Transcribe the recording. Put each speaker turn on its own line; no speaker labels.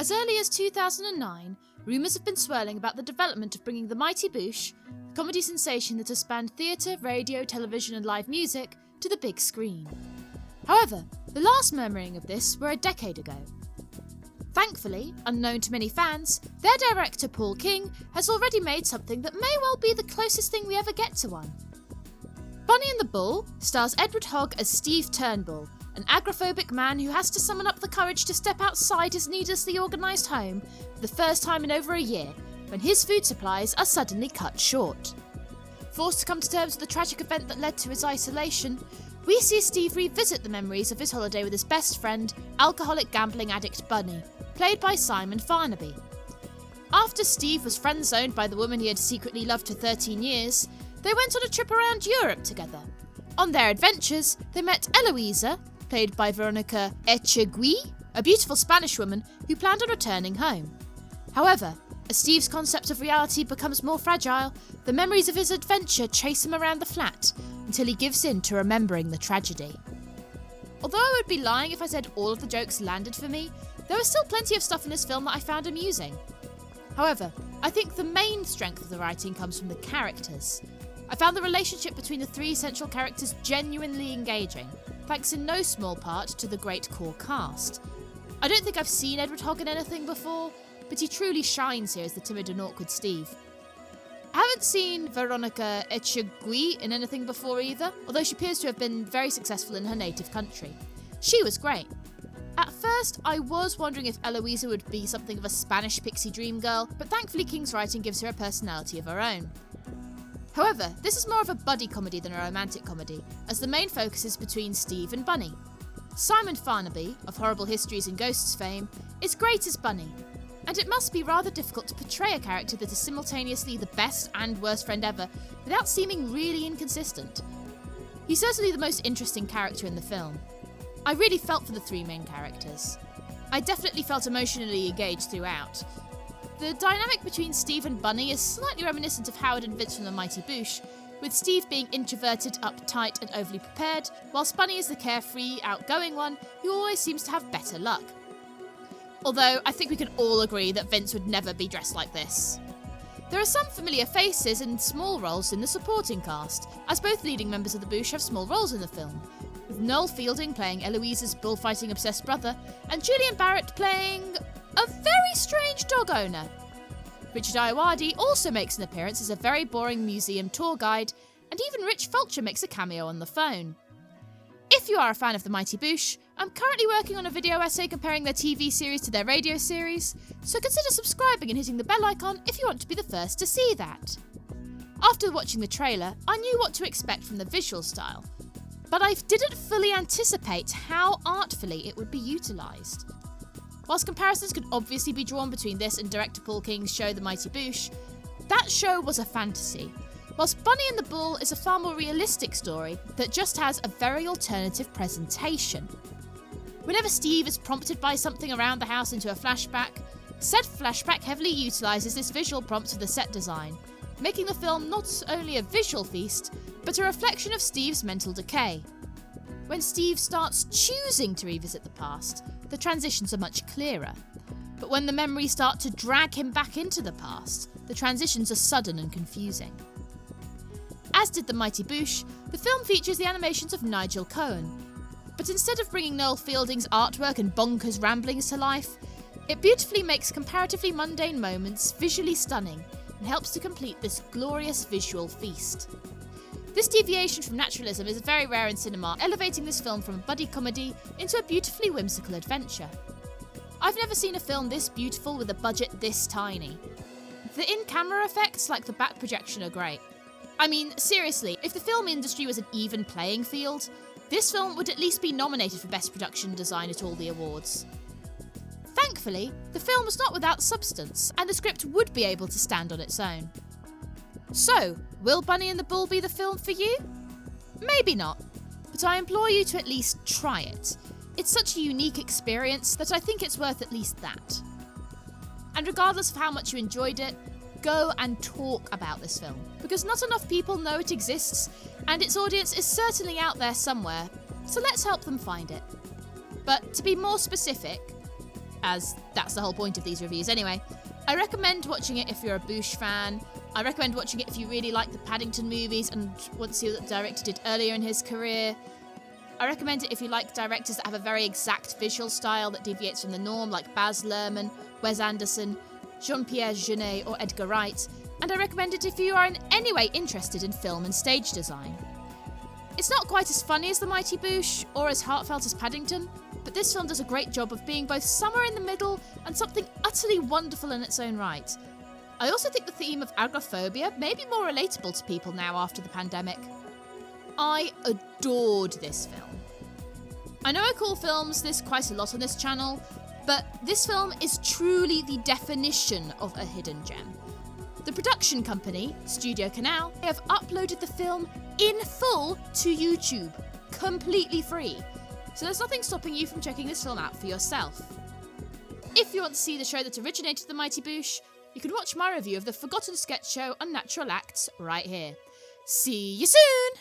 As early as 2009, rumours have been swirling about the development of bringing the Mighty Boosh, the comedy sensation that has spanned theatre, radio, television and live music, to the big screen. However, the last murmuring of this were a decade ago. Thankfully, unknown to many fans, their director Paul King has already made something that may well be the closest thing we ever get to one. Bunny and the Bull stars Edward Hogg as Steve Turnbull, an agoraphobic man who has to summon up the courage to step outside his needlessly organised home for the first time in over a year, when his food supplies are suddenly cut short. Forced to come to terms with the tragic event that led to his isolation, we see Steve revisit the memories of his holiday with his best friend, alcoholic gambling addict Bunny, played by Simon Farnaby. After Steve was friend-zoned by the woman he had secretly loved for 13 years, they went on a trip around Europe together. On their adventures, they met Eloisa, played by Veronica Echegui, a beautiful Spanish woman who planned on returning home. However, as Steve's concept of reality becomes more fragile, the memories of his adventure chase him around the flat until he gives in to remembering the tragedy. Although I would be lying if I said all of the jokes landed for me, there was still plenty of stuff in this film that I found amusing. However, I think the main strength of the writing comes from the characters. I found the relationship between the three central characters genuinely engaging, thanks in no small part to the great core cast. I don't think I've seen Edward Hogg in anything before, but he truly shines here as the timid and awkward Steve. I haven't seen Veronica Echegui in anything before either, although she appears to have been very successful in her native country. She was great. At first, I was wondering if Eloisa would be something of a Spanish pixie dream girl, but thankfully King's writing gives her a personality of her own. However, this is more of a buddy comedy than a romantic comedy, as the main focus is between Steve and Bunny. Simon Farnaby, of Horrible Histories and Ghosts fame, is great as Bunny, and it must be rather difficult to portray a character that is simultaneously the best and worst friend ever without seeming really inconsistent. He's certainly the most interesting character in the film. I really felt for the three main characters. I definitely felt emotionally engaged throughout. The dynamic between Steve and Bunny is slightly reminiscent of Howard and Vince from the Mighty Boosh, with Steve being introverted, uptight and overly prepared, whilst Bunny is the carefree, outgoing one who always seems to have better luck. Although I think we can all agree that Vince would never be dressed like this. There are some familiar faces and small roles in the supporting cast, as both leading members of the Boosh have small roles in the film, with Noel Fielding playing Eloisa's bullfighting-obsessed brother, and Julian Barrett playing a very strange dog owner. Richard Ayoade also makes an appearance as a very boring museum tour guide, and even Rich Fulcher makes a cameo on the phone. If you are a fan of the Mighty Boosh, I'm currently working on a video essay comparing their TV series to their radio series, so consider subscribing and hitting the bell icon if you want to be the first to see that. After watching the trailer, I knew what to expect from the visual style, but I didn't fully anticipate how artfully it would be utilised. Whilst comparisons could obviously be drawn between this and director Paul King's show The Mighty Boosh, that show was a fantasy, whilst Bunny and the Bull is a far more realistic story that just has a very alternative presentation. Whenever Steve is prompted by something around the house into a flashback, said flashback heavily utilises this visual prompt for the set design, making the film not only a visual feast, but a reflection of Steve's mental decay. When Steve starts choosing to revisit the past, the transitions are much clearer. But when the memories start to drag him back into the past, the transitions are sudden and confusing. As did The Mighty Boosh, the film features the animations of Nigel Cohen. But instead of bringing Noel Fielding's artwork and bonkers ramblings to life, it beautifully makes comparatively mundane moments visually stunning and helps to complete this glorious visual feast. This deviation from naturalism is very rare in cinema, elevating this film from a buddy comedy into a beautifully whimsical adventure. I've never seen a film this beautiful with a budget this tiny. The in-camera effects, like the back projection, are great. I mean, seriously, if the film industry was an even playing field, this film would at least be nominated for Best Production Design at all the awards. Thankfully, the film was not without substance, and the script would be able to stand on its own. So, will Bunny and the Bull be the film for you? Maybe not, but I implore you to at least try it. It's such a unique experience that I think it's worth at least that. And regardless of how much you enjoyed it, go and talk about this film, because not enough people know it exists, and its audience is certainly out there somewhere, so let's help them find it. But to be more specific, as that's the whole point of these reviews anyway. I recommend watching it if you're a Boosh fan. I recommend watching it if you really like the Paddington movies and want to see what the director did earlier in his career. I recommend it if you like directors that have a very exact visual style that deviates from the norm, like Baz Luhrmann, Wes Anderson, Jean-Pierre Jeunet or Edgar Wright. And I recommend it if you are in any way interested in film and stage design. It's not quite as funny as The Mighty Boosh or as heartfelt as Paddington, but this film does a great job of being both somewhere in the middle and something utterly wonderful in its own right. I also think the theme of agoraphobia may be more relatable to people now after the pandemic. I adored this film. I know I call films this quite a lot on this channel, but this film is truly the definition of a hidden gem. The production company, Studio Canal, have uploaded the film in full to YouTube, completely free. So there's nothing stopping you from checking this film out for yourself. If you want to see the show that originated The Mighty Boosh, you can watch my review of the forgotten sketch show Unnatural Acts right here. See you soon!